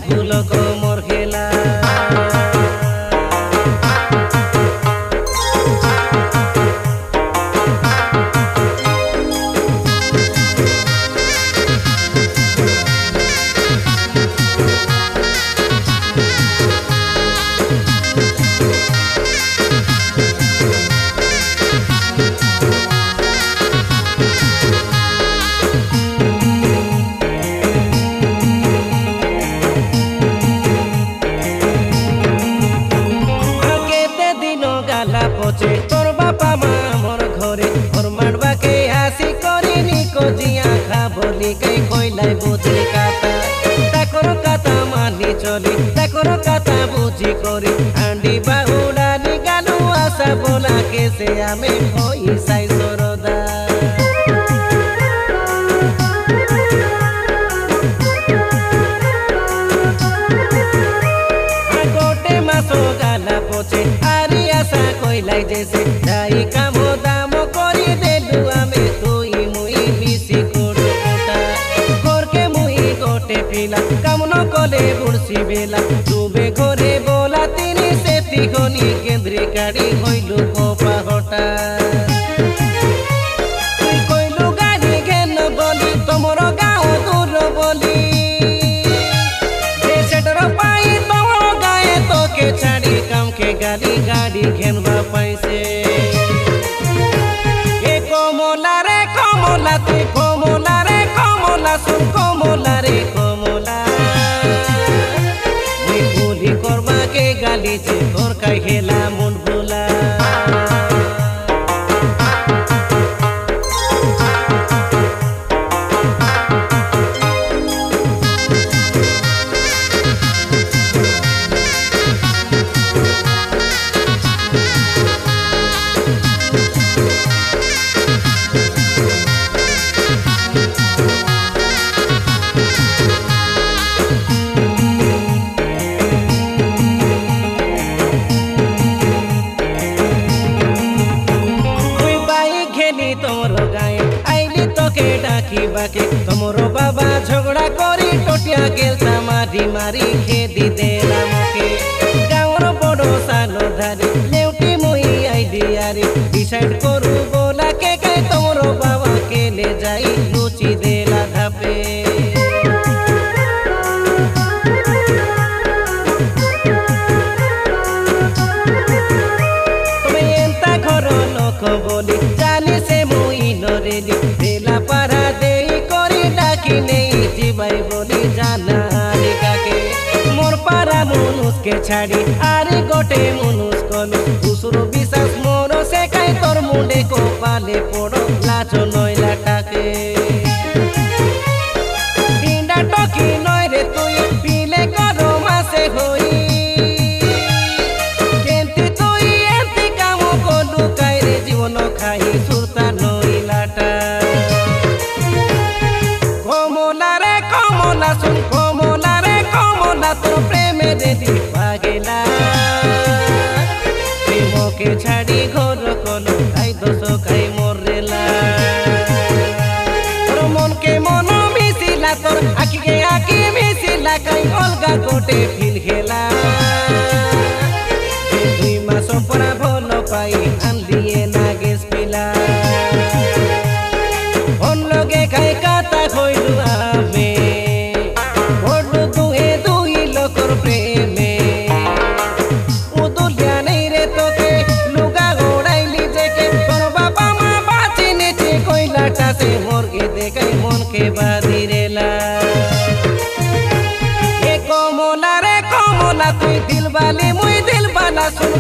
भूल मोर खेला तोर बापा माँ मोर घरे और मड़वा के हासी करी निको जिया खा बोली कई कोइलाई बुझली काता ताकोर काता मानी चली ताकोर काता बुझी करी आंडी बाहुड़ा निगालू आशा बोला के से आमे होई साई सरोदा गोटे मासो गाला पोचे आरी आशा कोइलाई जैसे जाई कामो दामो करी देलु आमे तुई मुई मिसी कोटो कोटा गोर के मुई गोटे पिला कामनो कोले बुड़सी बेला तुबे घरे बोला तिनी सेती गनी केंद्री गाड़ी होइलु कोपा हटा कोइलु गाड़ी घेन बोली तमरो गाँव दूर बोली सेटर पाई तमरो गाए तो के छाड़ी काम के गाड़ी गाड़ी घेनवा पैसे ए कोमोला रे कोमोला तुई कोमोला रे कोमोला सुन कोमोला रे कोमोला मुई भूली करबा के गाली से तोर काई हेला मुन भूला तमरो गाए आईली तो के डाकी बाके तमरो बाबा झगड़ा करी टोटिया गेलता मारी मारी खेदी देला मके गाँवर बड़ो सानो धारी लेउटी मुई आईली यारी डिसाइड करू बोला के कई तमरो बाबा के ले जाई लुची देला धापे तुम्हें एंता घर लोक बोली जानी से मुई नरेली बेला पारा देई करी डाकी नहीं जीवाई बोली जाना काके मोर पारा मुनुस के छाड़ी आरे गोटे मुनुस कलु दूसरो विश्वास मोरो से कई तोर मुंडे को पाले पड़ो लाचो नयला टाके डिंडा टकी नय रे तुई पीले करो मासे होई केंती तुई एंती कामो कोलु काई रे जीवन खाई सुरता नइलाटा कोमोला रे कोमोला सुन कोमोला रे कोमोला तोर प्रेमे देदी पागेला प्रेमो के छाड़ी घर कलो खाई दोसो खाई मोरेला तोर मन के मन मिसिला तोर आखि के आखि मिसिला कई अलगा गोटे फिल खेला दुई मास परा भलो पाई आनलिए नागेश पिला उन लोगे खाई काता खोइलु आमे ओडु दुहे दुई लोकर प्रेमे उदुलिया नहीं रे तोके लुगा गोड़ाइली जेके तोर बाबा माँ बाची नीचे कोइलाटा से मोर के देखे मन के बादी रेला ए कोमोला रे कोमोला तुई दिल वाली मुई दिल वाला सुन